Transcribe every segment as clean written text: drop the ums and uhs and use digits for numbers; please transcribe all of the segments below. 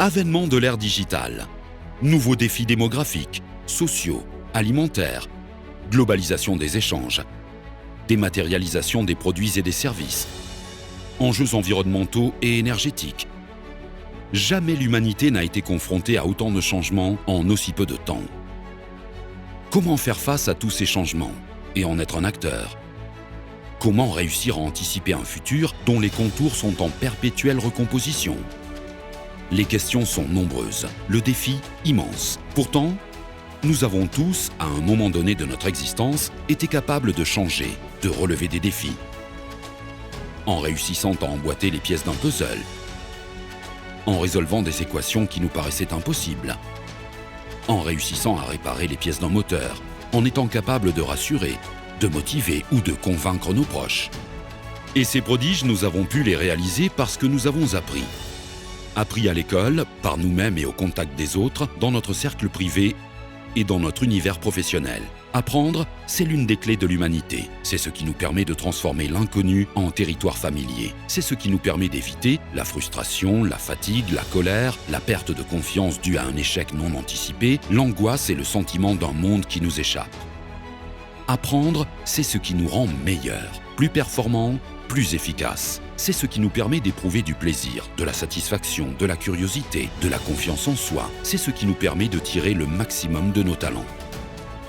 Avènement de l'ère digitale. Nouveaux défis démographiques, sociaux, alimentaires. Globalisation des échanges. Dématérialisation des produits et des services. Enjeux environnementaux et énergétiques. Jamais l'humanité n'a été confrontée à autant de changements en aussi peu de temps. Comment faire face à tous ces changements et en être un acteur? Comment réussir à anticiper un futur dont les contours sont en perpétuelle recomposition? Les questions sont nombreuses, le défi immense. Pourtant, nous avons tous, à un moment donné de notre existence, été capables de changer, de relever des défis. En réussissant à emboîter les pièces d'un puzzle, en résolvant des équations qui nous paraissaient impossibles, en réussissant à réparer les pièces d'un moteur, en étant capable de rassurer, de motiver ou de convaincre nos proches. Et ces prodiges, nous avons pu les réaliser parce que nous avons appris. Appris à l'école, par nous-mêmes et au contact des autres, dans notre cercle privé et dans notre univers professionnel. Apprendre, c'est l'une des clés de l'humanité. C'est ce qui nous permet de transformer l'inconnu en territoire familier. C'est ce qui nous permet d'éviter la frustration, la fatigue, la colère, la perte de confiance due à un échec non anticipé, l'angoisse et le sentiment d'un monde qui nous échappe. Apprendre, c'est ce qui nous rend meilleurs, plus performants, plus efficaces. C'est ce qui nous permet d'éprouver du plaisir, de la satisfaction, de la curiosité, de la confiance en soi. C'est ce qui nous permet de tirer le maximum de nos talents.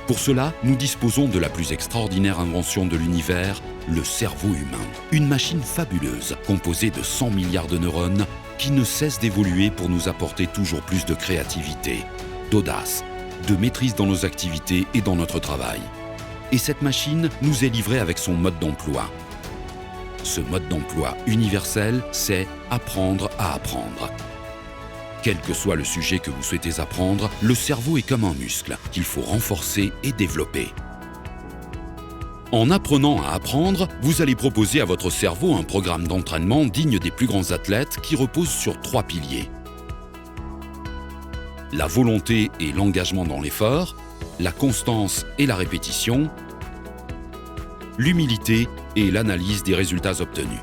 Pour cela, nous disposons de la plus extraordinaire invention de l'univers, le cerveau humain. Une machine fabuleuse, composée de 100 milliards de neurones, qui ne cesse d'évoluer pour nous apporter toujours plus de créativité, d'audace, de maîtrise dans nos activités et dans notre travail. Et cette machine nous est livrée avec son mode d'emploi. Ce mode d'emploi universel, c'est apprendre à apprendre. Quel que soit le sujet que vous souhaitez apprendre, le cerveau est comme un muscle qu'il faut renforcer et développer. En apprenant à apprendre, vous allez proposer à votre cerveau un programme d'entraînement digne des plus grands athlètes qui repose sur 3 piliers. La volonté et l'engagement dans l'effort, la constance et la répétition, l'humilité et l'analyse des résultats obtenus.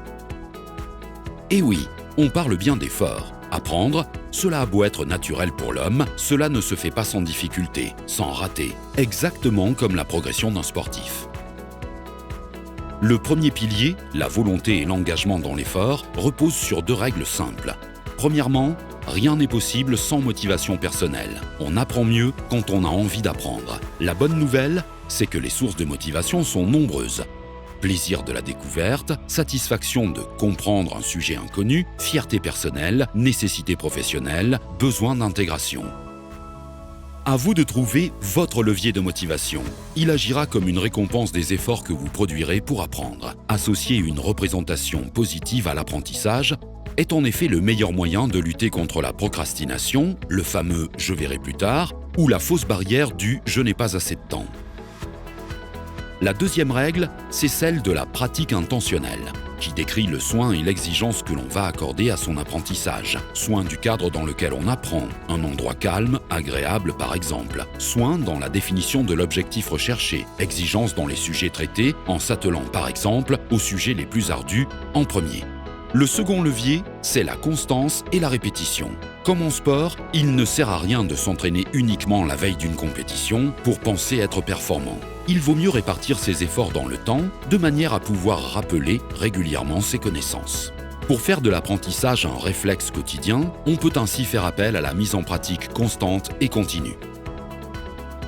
Et oui, on parle bien d'effort. Apprendre, cela a beau être naturel pour l'homme, cela ne se fait pas sans difficulté, sans rater, exactement comme la progression d'un sportif. Le premier pilier, la volonté et l'engagement dans l'effort, repose sur 2 règles simples. Premièrement, rien n'est possible sans motivation personnelle. On apprend mieux quand on a envie d'apprendre. La bonne nouvelle, c'est que les sources de motivation sont nombreuses. Plaisir de la découverte, satisfaction de comprendre un sujet inconnu, fierté personnelle, nécessité professionnelle, besoin d'intégration. À vous de trouver votre levier de motivation. Il agira comme une récompense des efforts que vous produirez pour apprendre. Associer une représentation positive à l'apprentissage est en effet le meilleur moyen de lutter contre la procrastination, le fameux « je verrai plus tard » ou la fausse barrière du « je n'ai pas assez de temps ». La deuxième règle, c'est celle de la pratique intentionnelle, qui décrit le soin et l'exigence que l'on va accorder à son apprentissage. Soin du cadre dans lequel on apprend, un endroit calme, agréable par exemple. Soin dans la définition de l'objectif recherché, exigence dans les sujets traités, en s'attelant par exemple aux sujets les plus ardus en premier. Le second levier, c'est la constance et la répétition. Comme en sport, il ne sert à rien de s'entraîner uniquement la veille d'une compétition pour penser être performant. Il vaut mieux répartir ses efforts dans le temps, de manière à pouvoir rappeler régulièrement ses connaissances. Pour faire de l'apprentissage un réflexe quotidien, on peut ainsi faire appel à la mise en pratique constante et continue.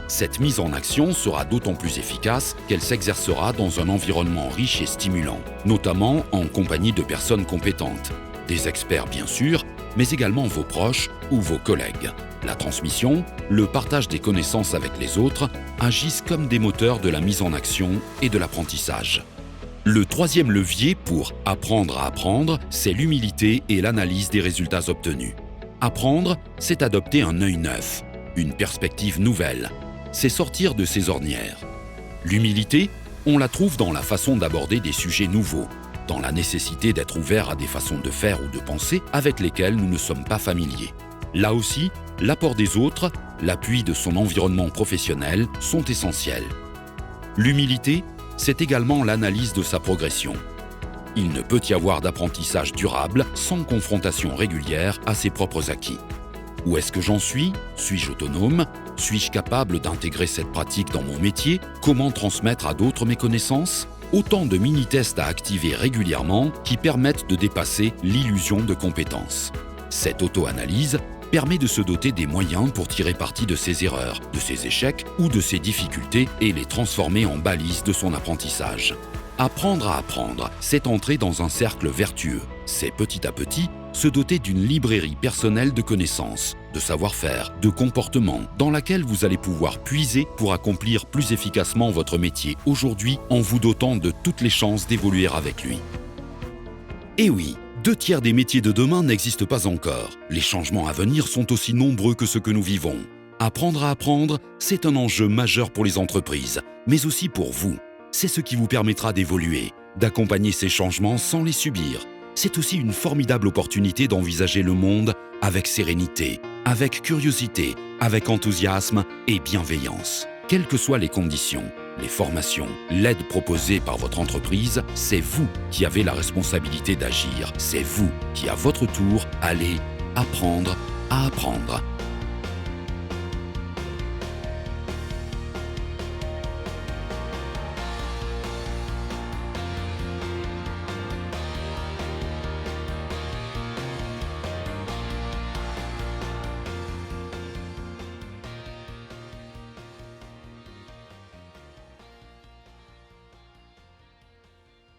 Cette mise en action sera d'autant plus efficace qu'elle s'exercera dans un environnement riche et stimulant, notamment en compagnie de personnes compétentes, des experts bien sûr, mais également vos proches ou vos collègues. La transmission, le partage des connaissances avec les autres agissent comme des moteurs de la mise en action et de l'apprentissage. Le troisième levier pour apprendre à apprendre, c'est l'humilité et l'analyse des résultats obtenus. Apprendre, c'est adopter un œil neuf, une perspective nouvelle. C'est sortir de ses ornières. L'humilité, on la trouve dans la façon d'aborder des sujets nouveaux, dans la nécessité d'être ouvert à des façons de faire ou de penser avec lesquelles nous ne sommes pas familiers. Là aussi, l'apport des autres, l'appui de son environnement professionnel sont essentiels. L'humilité, c'est également l'analyse de sa progression. Il ne peut y avoir d'apprentissage durable sans confrontation régulière à ses propres acquis. Où est-ce que j'en suis? Suis-je autonome? Suis-je capable d'intégrer cette pratique dans mon métier? Comment transmettre à d'autres mes connaissances? Autant de mini-tests à activer régulièrement qui permettent de dépasser l'illusion de compétence. Cette auto-analyse permet de se doter des moyens pour tirer parti de ses erreurs, de ses échecs ou de ses difficultés et les transformer en balises de son apprentissage. Apprendre à apprendre, c'est entrer dans un cercle vertueux. C'est petit à petit se doter d'une librairie personnelle de connaissances, de savoir-faire, de comportements, dans laquelle vous allez pouvoir puiser pour accomplir plus efficacement votre métier aujourd'hui en vous dotant de toutes les chances d'évoluer avec lui. Et oui, 2/3 des métiers de demain n'existent pas encore. Les changements à venir sont aussi nombreux que ceux que nous vivons. Apprendre à apprendre, c'est un enjeu majeur pour les entreprises, mais aussi pour vous. C'est ce qui vous permettra d'évoluer, d'accompagner ces changements sans les subir. C'est aussi une formidable opportunité d'envisager le monde avec sérénité, avec curiosité, avec enthousiasme et bienveillance. Quelles que soient les conditions, les formations, l'aide proposée par votre entreprise, c'est vous qui avez la responsabilité d'agir. C'est vous qui, à votre tour, allez apprendre à apprendre.